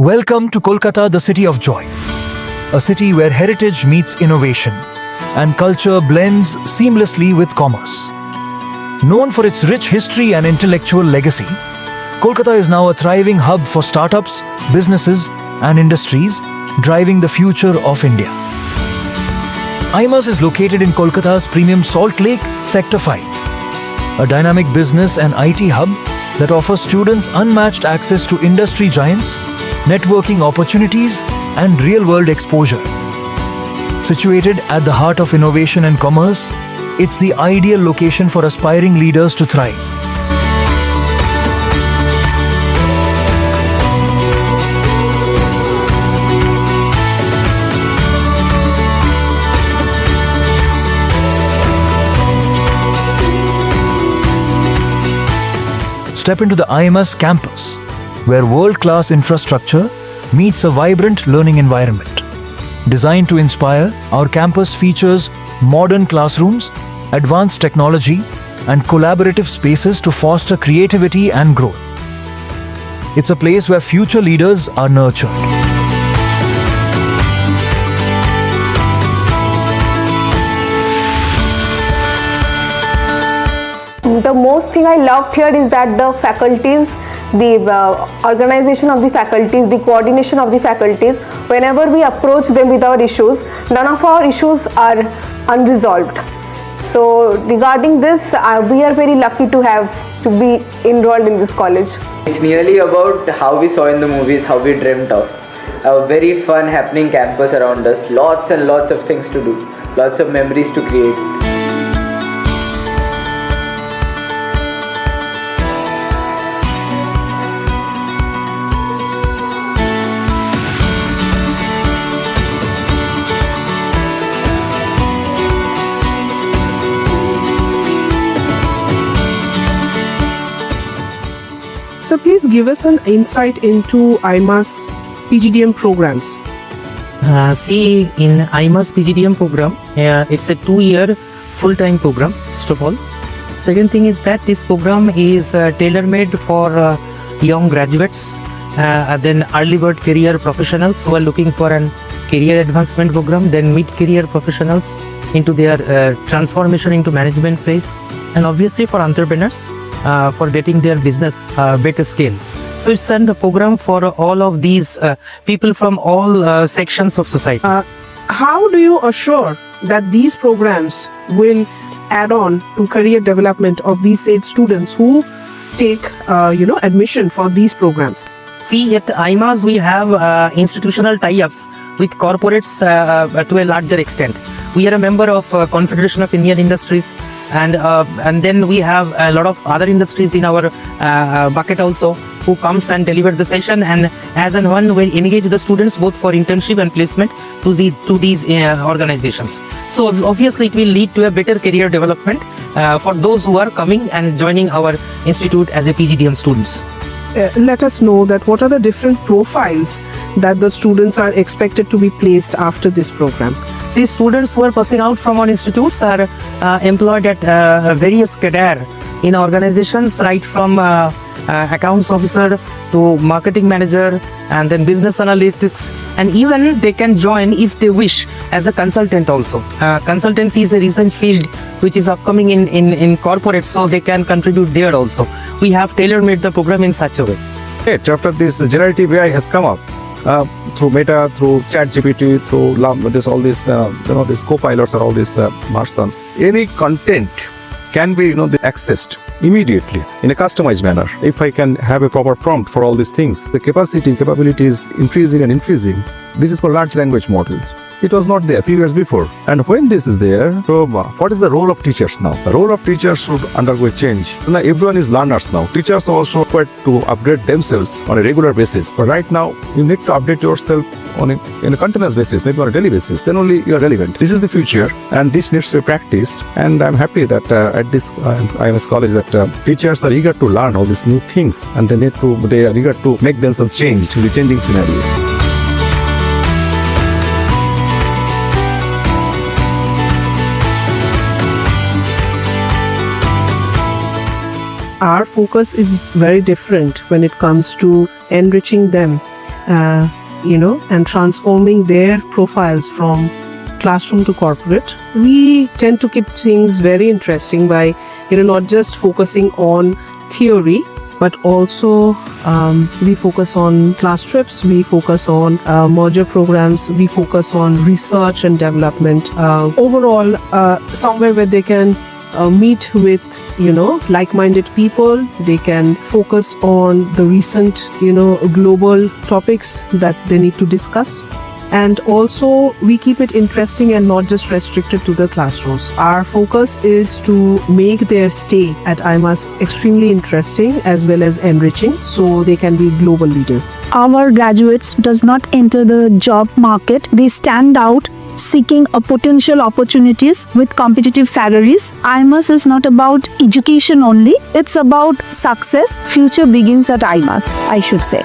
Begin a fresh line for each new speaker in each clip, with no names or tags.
Welcome to Kolkata, the city of joy. A city where heritage meets innovation and culture blends seamlessly with commerce. Known for its rich history and intellectual legacy, Kolkata is now a thriving hub for startups, businesses, and industries, driving the future of India. IMAS is located in Kolkata's premium Salt Lake, Sector 5, a dynamic business and IT hub that offers students unmatched access to industry giants, networking opportunities, and real-world exposure. Situated at the heart of innovation and commerce, it's the ideal location for aspiring leaders to thrive. Step into the IMS campus, where world-class infrastructure meets a vibrant learning environment. Designed to inspire, our campus features modern classrooms, advanced technology, and collaborative spaces to foster creativity and growth. It's a place where future leaders are nurtured.
The most thing I loved here is that the faculties, the organization of the faculties, the coordination of the faculties, whenever we approach them with our issues, none of our issues are unresolved. So regarding this, we are very lucky to be enrolled in this college.
It's nearly about how we saw in the movies, how we dreamt of. A very fun, happening campus around us, lots and lots of things to do, lots of memories to create.
So please give us an insight into IMAS PGDM programs.
In IMAS PGDM program, it's a 2-year full-time program, first of all. Second thing is that this program is tailor-made for young graduates, then early bird career professionals who are looking for an career advancement program, then mid-career professionals into their transformation into management phase, and obviously for entrepreneurs for getting their business better scale. So it's a program for all of these people from all sections of society.
How do you assure that these programs will add on to career development of these said students who take admission for these programs?
See, at IMAS we have institutional tie-ups with corporates to a larger extent. We are a member of Confederation of Indian Industries, and then we have a lot of other industries in our bucket also, who comes and deliver the session, and as and when we engage the students both for internship and placement to these organizations. So obviously it will lead to a better career development for those who are coming and joining our institute as a PGDM students.
Let us know that what are the different profiles that the students are expected to be placed after this program.
See, students who are passing out from our institutes are employed at various cadre in organizations, right from accounts officer to marketing manager, and then business analytics, and even they can join if they wish as a consultant also. Consultancy is a recent field which is upcoming in corporate, so they can contribute there also. We have tailor-made the program in such a way.
After this generative AI has come up, through Meta, through ChatGPT, through these co-pilots or all these Marsons, any content can be accessed immediately in a customized manner. If I can have a proper prompt for all these things, the capability is increasing and increasing. This is called large language model. It was not there a few years before. And when this is there, so what is the role of teachers now? The role of teachers should undergo a change. Now everyone is learners now. Teachers are also required to upgrade themselves on a regular basis. But right now, you need to update yourself in a continuous basis, maybe on a daily basis. Then only you are relevant. This is the future, and this needs to be practiced. And I'm happy that at this IMS college that teachers are eager to learn all these new things, and they are eager to make themselves change to the changing scenario.
Our focus is very different when it comes to enriching them and transforming their profiles from classroom to corporate. We tend to keep things very interesting by, not just focusing on theory, but also we focus on class trips, we focus on merger programs, we focus on research and development. Overall, somewhere where they can meet with, like-minded people, they can focus on the recent, global topics that they need to discuss. And also, we keep it interesting and not just restricted to the classrooms. Our focus is to make their stay at IMAS extremely interesting as well as enriching, so they can be global leaders.
Our graduates does not enter the job market. They stand out seeking a potential opportunities with competitive salaries. IMAS is not about education only. It's about success. Future begins at IMAS, I should say.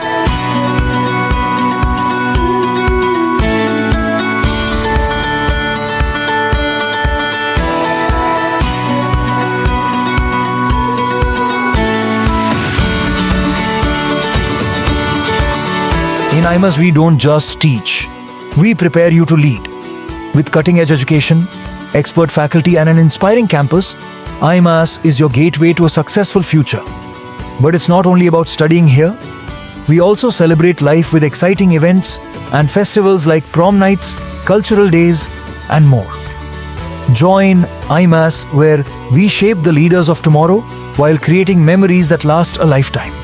In IMAS, we don't just teach, we prepare you to lead. With cutting-edge education, expert faculty and an inspiring campus, IMAS is your gateway to a successful future. But it's not only about studying here. We also celebrate life with exciting events and festivals like prom nights, cultural days, and more. Join IMAS, where we shape the leaders of tomorrow while creating memories that last a lifetime.